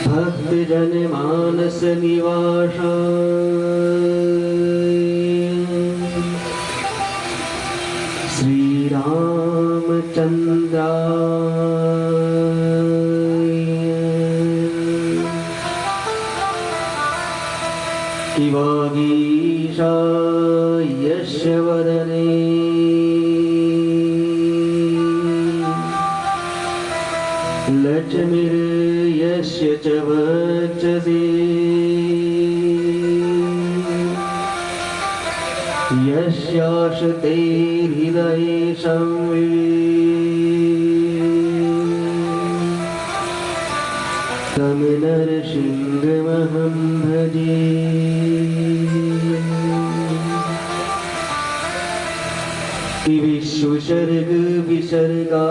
भक्त जन मानस निवासाय श्री रामचंद्राय इवागीशाय यस्य वदने लक्ष्मीर्यस्य च वक्षसि यस्याश्रिते हृदये संवित् तं नरसिंहमहं भजे। विश्वसर्ग विसर्गादि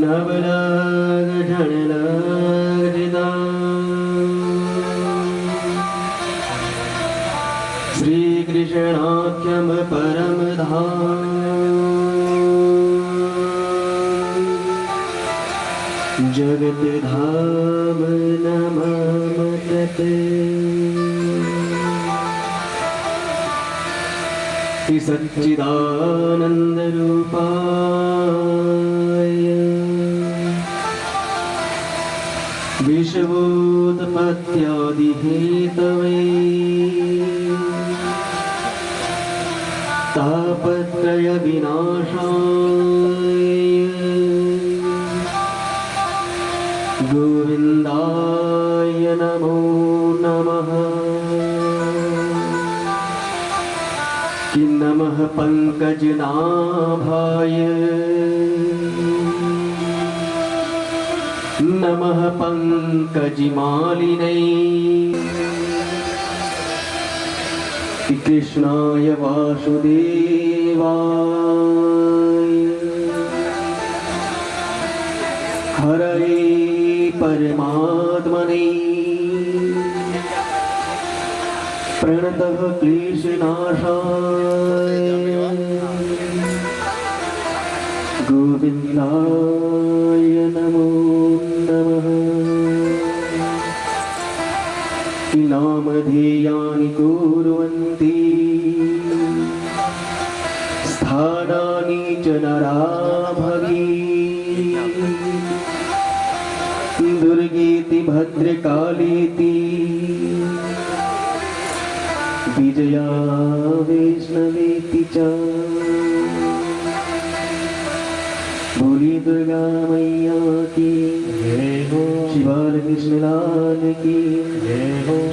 नवलाग झणलागिता श्री कृष्णाख्यम परम धाम जगत धाम नमामि सच्चिदानंद रूपाय विश्वोत्पत्त्यादि हेतवे तापत्रय विनाशाय गोविंदाय नमो नमः। कि नमः पंकजनाभाय नमः पंकजमालिनै कि कृष्णाय वासुदेवाय हरे परमात्मने प्रणतः क्लेशनाशाय गोविंदाय नमो नमः। कि नामधेयानि कुर्वन्ति स्थानानि च नराभवी दुर्गेति भद्रकालेति विजया वैष्णवेति च। बोली दुर्गा मैया की श्री बालकृष्ण लाल की,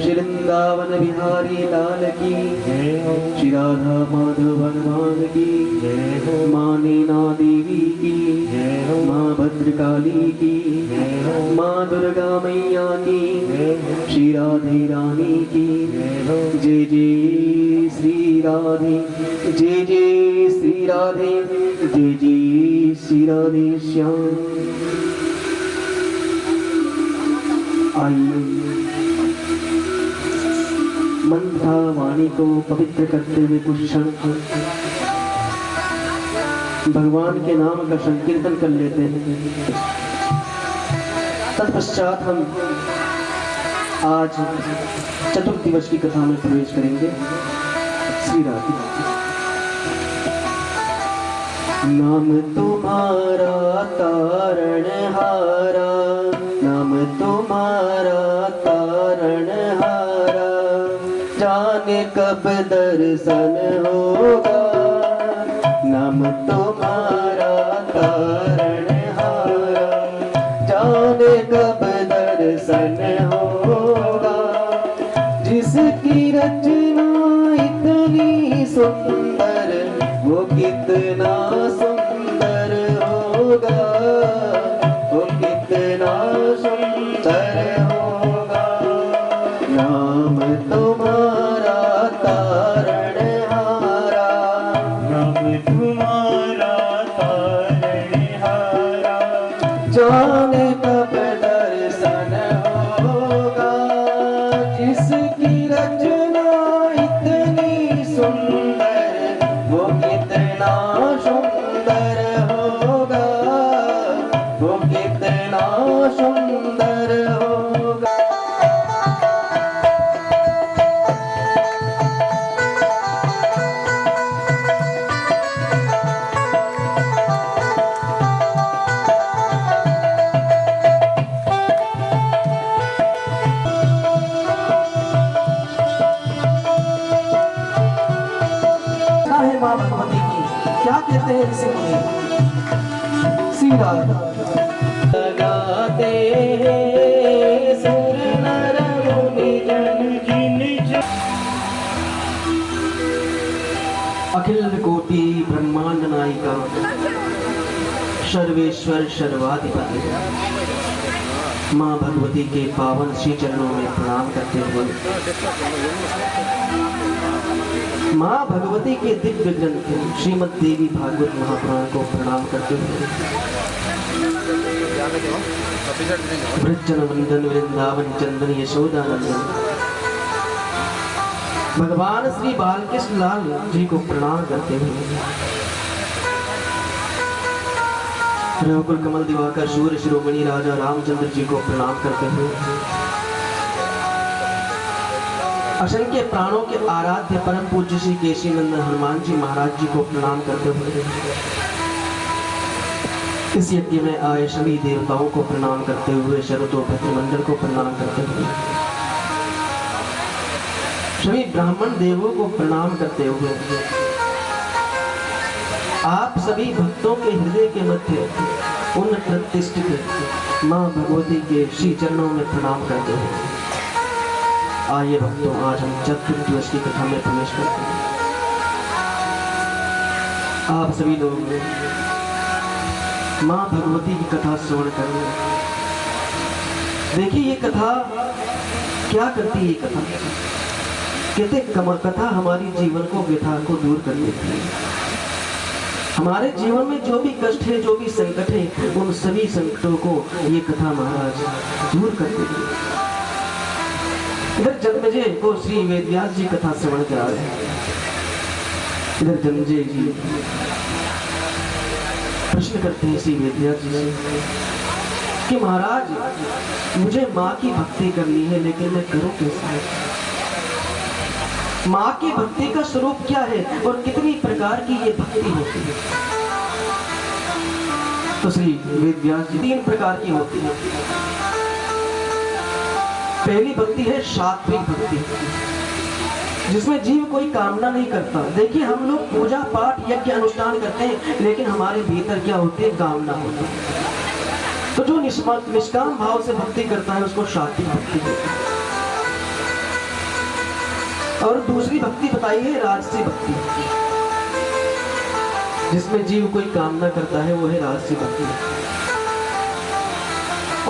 श्री वृंदावन बिहारी लाल की, श्री राधा माधव भगवान की, माँ नैना देवी की, माँ भद्रकाली की, माँ दुर्गा मैया की, श्री राधे रानी की। जय जय श्री राधे, जय जय श्री राधे, जय जय श्री राधे श्याम। आइए मन तथा वाणी को पवित्र करते हुए कुछ क्षण भगवान के नाम का संकीर्तन कर लेते हैं। तत्पश्चात हम आज चतुर्थ दिवस की कथा में प्रवेश करेंगे। श्री राधे। नाम तुम्हारा तारणहारा, नाम तुम्हारा तारणहारा, जाने कब दर्शन होगा। नाम तुम्हारा तारणहारा, जाने कब दर्शन होगा। जिसकी रचना इतनी सुंदर, वो कितना सुंदर होगा, वो कितना सुंदर होगा। नाम तुम्हारा तारणहारा, नाम तुम्हारा तारणहारा, जाने कब दर्शन होगा। जिसकी रचना इतनी सुंदर, वो कितना सुंदर होगा, वो कितना सुंदर होगा। है मां भगवती की, क्या कहते हैं ऋषि मुनि? श्री राधा लगाते हैं सुर नर मुनि जन, अखिल कोटि ब्रह्मांड नायिका सर्वेश्वर सर्वाधिपति मां भगवती के पावन श्री चरणों में प्रणाम करते हुए मां भगवती के दिव्य ग्रंथ श्रीमद् देवी भागवत महापुराण को प्रणाम करते हुए वृज्जनवंदन वृंदावन चंदन यशोदानंदन भगवान श्री बालकृष्ण लाल जी को प्रणाम करते हुए रघुकुल कमल दिवाकर सूर्य शिरोमणि राजा रामचंद्र जी को प्रणाम करते हुए असंख्य प्राणों के आराध्य परम पूज्य श्री केशी नंदन हनुमान जी महाराज जी को प्रणाम करते हुए इस यज्ञ में आए सभी देवताओं को प्रणाम करते हुए शरदोपत्र मंडल को प्रणाम करते हुए सभी ब्राह्मण देवों को प्रणाम करते हुए आप सभी भक्तों के हृदय के मध्य उन प्रतिष्ठित माँ भगवती के श्री चरणों में प्रणाम करते हैं। आइए भक्तों, आज हम चतुर्थ दिवस की कथा में प्रवेश करते हैं। आप सभी लोग माँ भगवती की कथा श्रवण करेंगे। देखिए ये कथा क्या करती है। ये कथा कहते कथा हमारी जीवन को व्यथा को दूर कर देती है। हमारे जीवन में जो भी कष्ट है, जो भी संकट है, उन सभी संकटों को ये कथा महाराज दूर कर देती है। इधर जन्मेजय को श्री वेदव्यास जी कथा श्रवण करा रहे हैं। इधर जन्मेजय जी प्रश्न करते हैं श्री वेदव्यास जी से कि महाराज मुझे माँ की भक्ति करनी है, लेकिन मैं करूं कैसे? माँ की भक्ति का स्वरूप क्या है और कितनी प्रकार की ये भक्ति होती है? तो श्री वेदव्यास जी 3 प्रकार की होती है। पहली भक्ति है सात्विक भक्ति, जिसमें जीव कोई कामना नहीं करता। देखिए हम लोग पूजा पाठ यज्ञ अनुष्ठान करते हैं, लेकिन हमारे भीतर क्या होती है? कामना होती है। तो जो निष्काम भाव से भक्ति करता है उसको सात्विक भक्ति कहते हैं। और दूसरी भक्ति बताई है राजसी भक्ति, जिसमें जीव कोई कामना करता है, वो है राजसी भक्ति।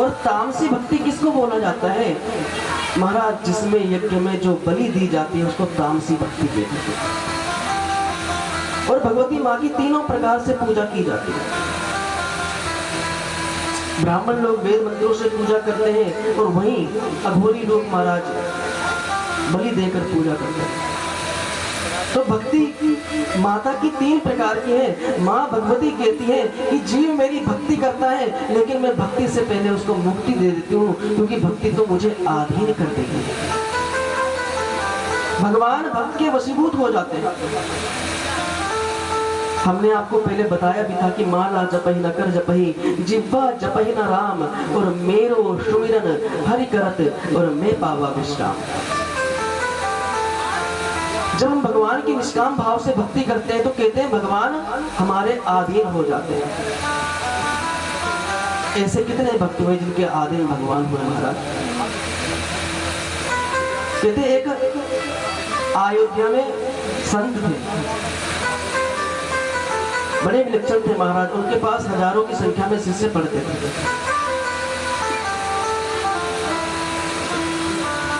और तामसी भक्ति किसको बोला जाता है महाराज? जिसमें यज्ञ में जो बलि दी जाती है उसको तामसी भक्ति कहते हैं। और भगवती माँ की 3 प्रकार से पूजा की जाती है। ब्राह्मण लोग वेद मंत्रों से पूजा करते हैं और वहीं अघोरी लोग महाराज बलि देकर पूजा करते हैं। तो भक्ति माता की 3 प्रकार की है। माँ भगवती कहती है कि जीव मेरी भक्ति करता है, लेकिन मैं भक्ति से पहले उसको मुक्ति दे देती हूँ, क्योंकि भक्ति तो मुझे अधीन कर देगी। भगवान भक्त के वशीभूत हो जाते हैं। हमने आपको पहले बताया भी था कि माला जपहि न कर जपहि, जिह्वा जपहि न राम, और मेरो सुमिरन हरि करत और मैं पावा विश्राम। जब हम भगवान की निष्काम भाव से भक्ति करते हैं तो कहते हैं भगवान हमारे अधीन हो जाते हैं। ऐसे कितने भक्त हुए जिनके अधीन भगवान हुए महाराज? कहते एक अयोध्या में संत थे, बड़े विलक्षण थे महाराज। उनके पास हजारों की संख्या में शिष्य पढ़ते थे।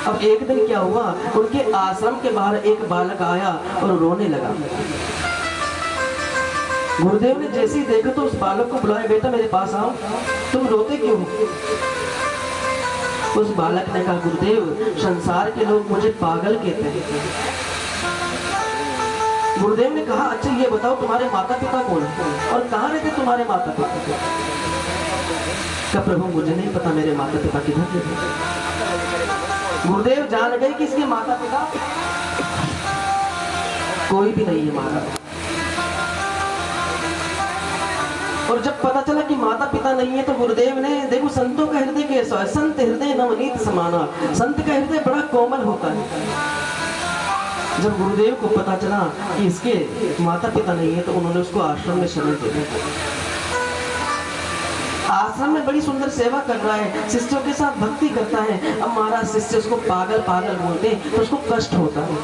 अब एक दिन क्या हुआ, उनके आश्रम के बाहर एक बालक आया और रोने लगा। गुरुदेव ने जैसे ही देखा तो उस बालक को बुलाया, बेटा मेरे पास आओ, तुम रोते क्यों हो? उस बालक ने कहा गुरुदेव संसार के लोग मुझे पागल कहते हैं। गुरुदेव ने कहा अच्छा ये बताओ तुम्हारे माता पिता कौन है और कहाँ रहते तुम्हारे माता पिता? कहा प्रभु मुझे नहीं पता मेरे माता पिता किधर रहते। गुरुदेव जान गए कि इसके माता पिता कोई भी नहीं है महाराज। और जब पता चला कि माता पिता नहीं है तो गुरुदेव ने, देखो संतों का हृदय कैसा है, संत हृदय नवनीत समाना, संत का हृदय बड़ा कोमल होता है। जब गुरुदेव को पता चला कि इसके माता पिता नहीं है तो उन्होंने उसको आश्रम में शरण दे दिया। आश्रम में बड़ी सुंदर सेवा कर रहा है, शिष्यों के साथ भक्ति करता है। अब महाराज शिष्य उसको पागल पागल बोलते हैं तो उसको कष्ट होता है।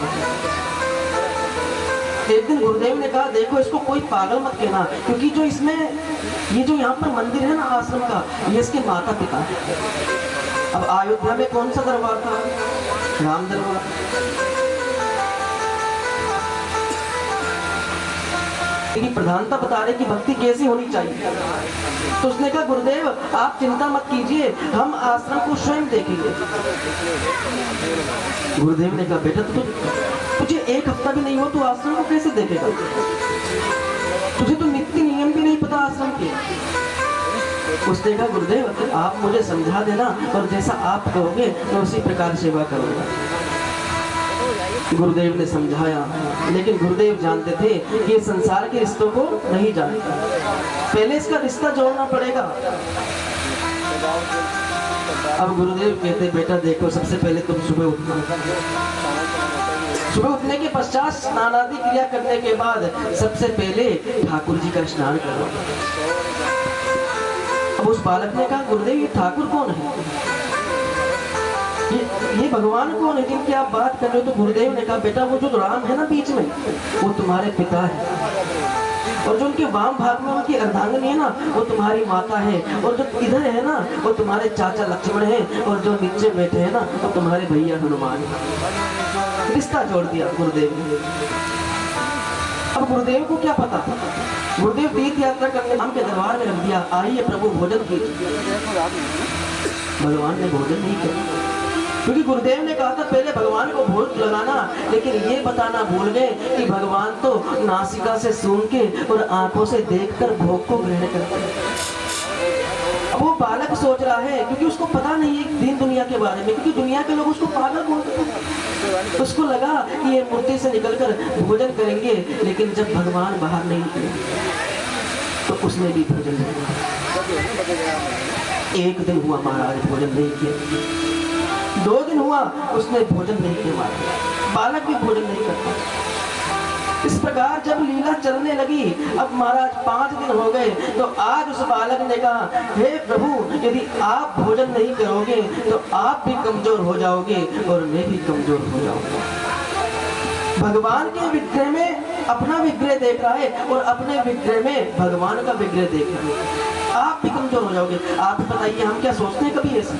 एक दिन गुरुदेव ने कहा देखो इसको कोई पागल मत कहना, क्योंकि जो इसमें ये जो यहाँ पर मंदिर है ना आश्रम का, ये इसके माता पिता है। अब अयोध्या में कौन सा दरबार था? राम दरबार। की प्रधानता बता रहे कि भक्ति कैसी होनी चाहिए। तो उसने कहा गुरुदेव आप चिंता मत कीजिए, हम आश्रम को स्वयं देखेंगे। गुरुदेव ने कहा बेटा तुझे 1 हफ्ता भी नहीं हो तो आश्रम को कैसे देखेगा? तुझे तो नीति नियम भी नहीं पता आश्रम के। उसने कहा गुरुदेव आप मुझे समझा देना और जैसा आप कहोगे मैं उसी प्रकार सेवा करूंगा। गुरुदेव ने समझाया, लेकिन गुरुदेव जानते थे कि ये संसार के रिश्तों को नहीं जानता, पहले इसका रिश्ता जोड़ना पड़ेगा। अब गुरुदेव कहते बेटा देखो सबसे पहले तुम सुबह उठना, सुबह उठने के पश्चात स्नान आदि क्रिया करने के बाद सबसे पहले ठाकुर जी का स्नान करो। अब उस बालक ने कहा, गुरुदेव ये ठाकुर कौन है, ये भगवान कौन है जिनकी आप बात कर रहे हो? तो गुरुदेव ने कहा, बेटा वो जो राम है ना बीच में, वो तुम्हारे पिता है, और जो उनके वाम भाग में उनकी अर्धांगिनी है ना, वो तुम्हारी माता है, और जो इधर है ना, वो तुम्हारे चाचा लक्ष्मण है, और जो नीचे बैठे हैं ना, वो तुम्हारे भैया हनुमान है। रिश्ता जोड़ दिया गुरुदेव ने। अब गुरुदेव को क्या पता, गुरुदेव तीर्थ यात्रा करने राम के दरबार में रख दिया, आइए प्रभु भोजन कीजिए। भगवान ने भोजन नहीं किया, क्योंकि गुरुदेव ने कहा था पहले भगवान को भोग लगाना, लेकिन ये बताना भूल गए कि भगवान तो नासिका से सूंघ के और आंखों से देखकर भोग को ग्रहण करते हैं। अब वो बालक सोच रहा है, क्योंकि उसको पता नहीं है दीन दुनिया के बारे में, क्योंकि दुनिया के लोग उसको पागल बोलते हैं। उसको लगा कि ये मूर्ति से निकलकर भोजन करेंगे, लेकिन जब भगवान बाहर नहीं निकले तो उसने भी भोजन नहीं किया। एक दिन हुआ महाराज भोजन नहीं किया, 2 दिन हुआ उसने भोजन नहीं किया, बालक भी भोजन नहीं करता। इस प्रकार जब लीला चलने लगी, अब महाराज 5 दिन हो गए, तो आज उस बालक ने कहा, हे प्रभु यदि आप भोजन नहीं करोगे तो आप भी कमजोर हो जाओगे और मैं भी कमजोर हो जाऊंगा। भगवान के विग्रह में अपना विग्रह देख रहा है और अपने विग्रह में भगवान का विग्रह देख रहा है, आप भी कमजोर हो जाओगे। आप बताइए हम क्या सोचते हैं कभी ऐसा?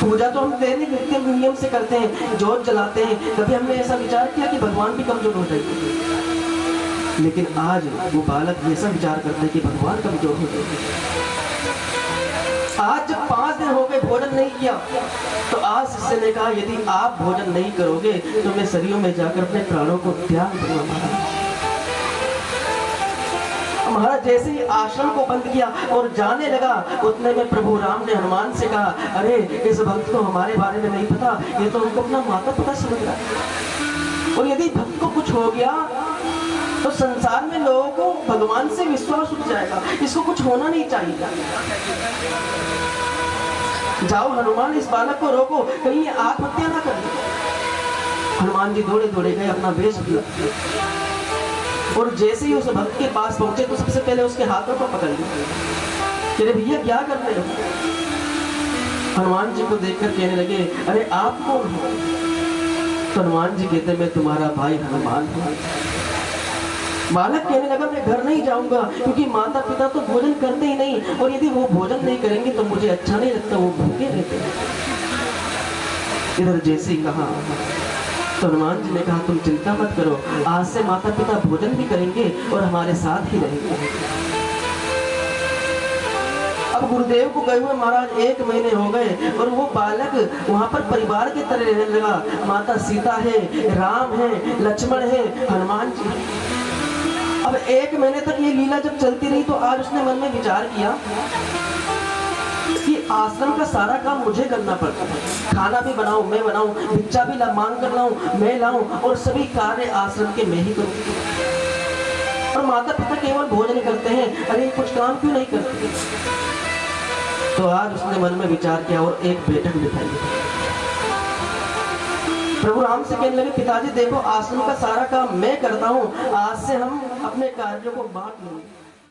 पूजा तो हम दैनिक नित्य नियम से करते हैं, जोत जलाते हैं, कभी हमने ऐसा विचार किया कि भगवान भी कमजोर हो जाएंगे? लेकिन आज वो बालक ऐसा विचार करते हैं कि भगवान कमजोर हो जाएंगे। आज जब 5 दिन हो गए भोजन नहीं किया, तो आज शिष्य ने कहा, यदि आप भोजन नहीं करोगे तो मैं सरियों में जाकर अपने प्राणों को त्याग दूंगा। महाराज जैसे ही आश्रम को बंद किया और जाने लगा, उतने में प्रभु राम ने हनुमान से कहा, अरे इस भक्त को हमारे बारे में नहीं पता, ये तो हमको अपना माता पिता समझ रहा है, और यदि भक्त को कुछ हो गया तो संसार में लोगों को भगवान से विश्वास उठ जाएगा, इसको कुछ होना नहीं चाहिए। जाओ हनुमान इस बालक को रोको, कहीं आत्महत्या ना कर ले। हनुमान जी दौड़े दौड़े गए, अपना वेश किया, और जैसे ही उस भक्त के पास पहुंचे तो सबसे पहले उसके हाथों को पकड़ लिया। अरे भैया क्या कर रहे हो? हनुमान जी को देखकर कहने लगे, अरे आप कौन हो? तो हनुमान जी कहते, मैं तुम्हारा भाई हनुमान हूं। बालक कहने लगा, मैं घर नहीं जाऊंगा, क्योंकि माता पिता तो भोजन करते ही नहीं, और यदि वो भोजन नहीं करेंगे तो मुझे अच्छा नहीं लगता, वो भूखे रहते हैं। इधर जैसे ही कहा तो हनुमान जी ने कहा, तुम चिंता मत करो, आज से माता पिता भोजन भी करेंगे और हमारे साथ ही रहेंगे। अब गुरुदेव को गए हुए महाराज 1 महीने हो गए, और वो बालक वहां पर परिवार की तरह रहने लगा। माता सीता है, राम है, लक्ष्मण है, हनुमान जी। अब 1 महीने तक ये लीला जब चलती रही, तो आज उसने मन में विचार किया कि आश्रम का सारा काम मुझे करना पड़ता है, खाना भी बनाऊं मैं बनाऊं, भिक्षा भी मांग कर लाऊं मैं लाऊं, और सभी कार्य आश्रम के मैं ही करूं। और माता पिता केवल भोजन करते हैं, अरे कुछ काम क्यों नहीं करते? तो आज उसने मन में विचार किया और एक बैठक बिठाई। प्रभु राम से कहने लगे, पिताजी देखो आश्रम का सारा काम मैं करता हूँ, आज से हम अपने कार्यों को बांट लेंगे।